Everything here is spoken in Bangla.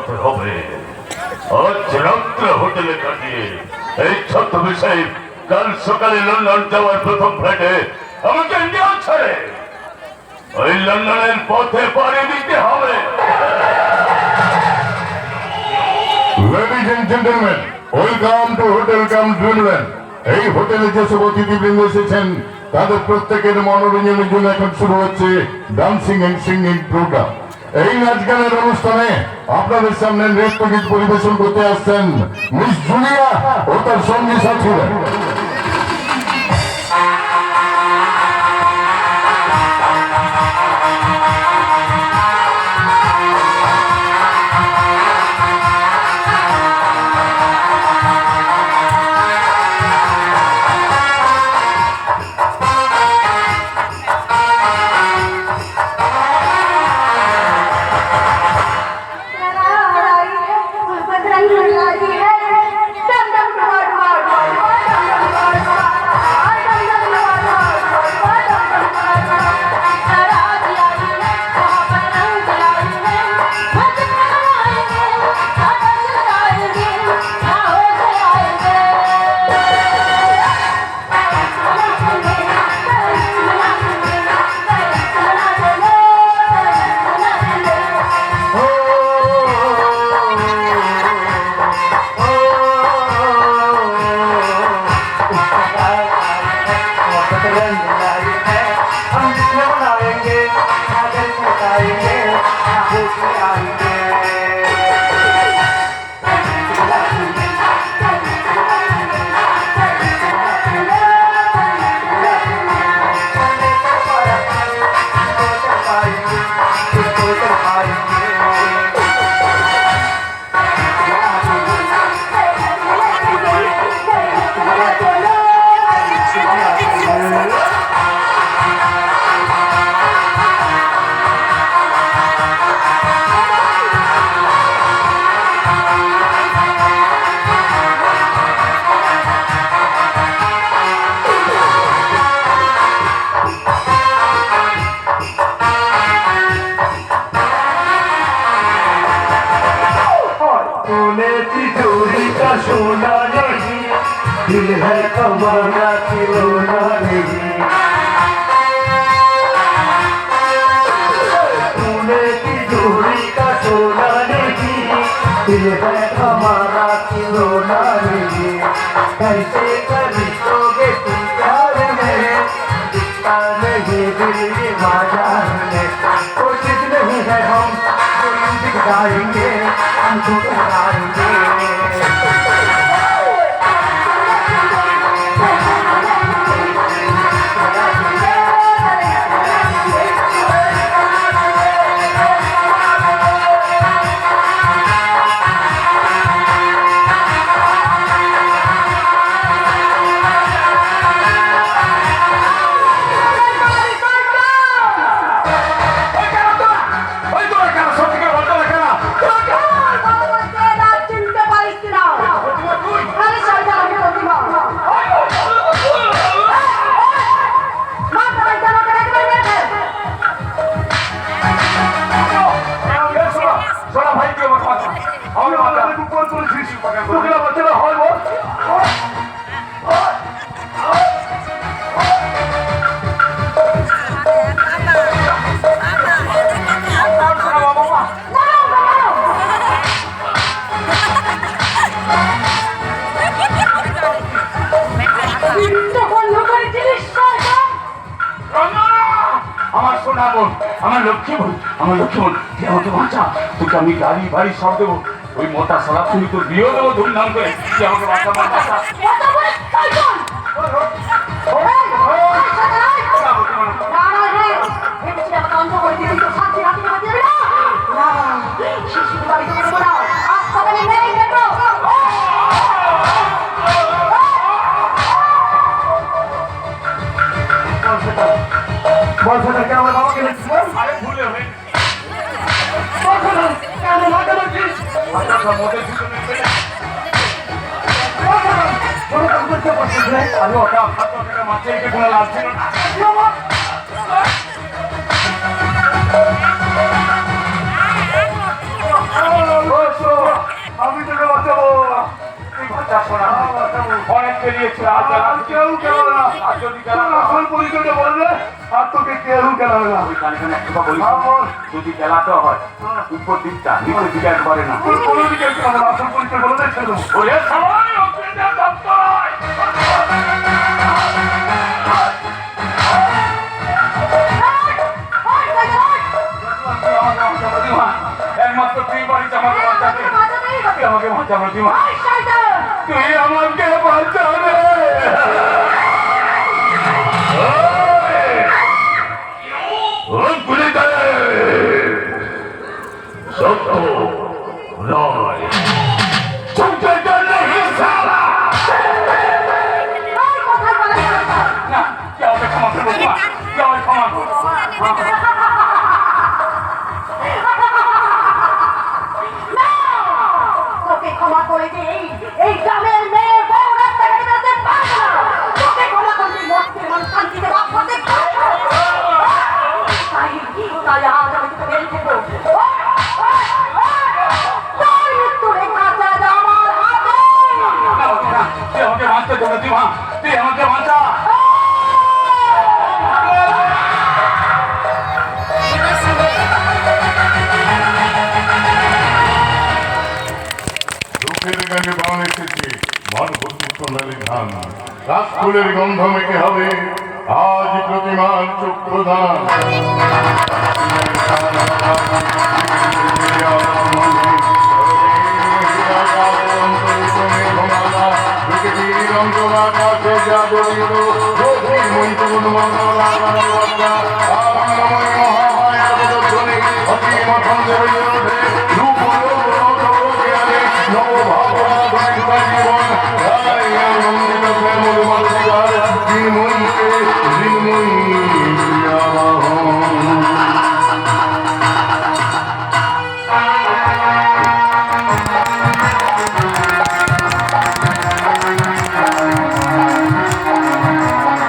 করতে হবে। আজ রাত্রে হোটেলে কাটিয়ে এই ছদ্মবেশে কাল সকালে লন্ডন যাওয়ার প্রথম ফ্লাইটে আমাকে ইন্ডিয়া ছেড়ে ওই লন্ডনের পথে পাড়ি দিতে হবে। Ladies and gentlemen, welcome to Hotel Camp Dreamland. এই হোটেলে যেসব অতিথিবৃন্দ এসেছেন তাদের প্রত্যেকের মনোরঞ্জনের জন্য এখন শুরু হচ্ছে ডান্সিং এন্ড সিঙ্গিং প্রোগ্রাম। এই নাচ গানের অনুষ্ঠানে আপনাদের সামনে নৃত্য গীত পরিবেশন করতে আসছেন মিস জুলিয়া ও তার সঙ্গী সাথীরা। सोना नहीं दिल है कमाना खिलौना नहीं तूने तिजोरी का सोना नहीं दिल है हमारा खिलौना नहीं कैसे करोगे तुम प्यार में दिखता नहीं दिल ये बाजार में कोशिश नहीं है हम दिखाएंगे हमको दिखाएंगे আমার লক্ষ্মী বোন আমাকে বাঁচা তোকে আমি গাড়ি বাড়ি সব দেবো ওই মোটা সারা তুমি তোর বিয়েও দেবো ধুমধাম করে আমাকে বাঁচা বলছেন কেন আমার বাবাকে আরে ভুলে হয়ে কেন মাকে বলছিস আমি ওটা মাথায় কোনো লাভ ছিল না বেরিয়েছে আর কেউ গেল না। আর যদি আসল পরিচয়টা বলবে আর তোকে কেউ গেল না। ওই কানে একটা বলি, যদি গেলাতে হয় উপর দিকটা নিচের দিকে একবারে না, কোনো দিকে আসল পরিচয় বলে দেখছিল। ওরে সবাই অক্সিজেন দপ্তর একমাত্র তুই পারিস আমাকে বাঁচাতে। তুই আমাকে বাঁচা প্রতিমা, তুই আমাকে বাঁচাবে। সত্য নয়, না কেউ ক্ষমা করবো, কেউ ক্ষমা করবো। তোকে ক্ষমা করে দিই, এই গ্রামের মেয়ে বউ রাস্তাঘাটে বেরোতে পারবে না। তোকে ক্ষমা করে দিই, মরতে মন শান্তিতে বাস করতে পারবে না। তাই আজ আমি তোকে মেরে দেবো। তোর মৃত্যু রেখা চাঁদ আমার হাতে। তুই আমাকে বাঁচতে দেবে দিমা, তুই আমাকে বাঁচা। দুঃখের গানে বান এসেছে মানবতী সোনালী ধান, রাজফুলের গন্ধ মেখে হবে আজ প্রতিমার চক্ষুদান। জীবন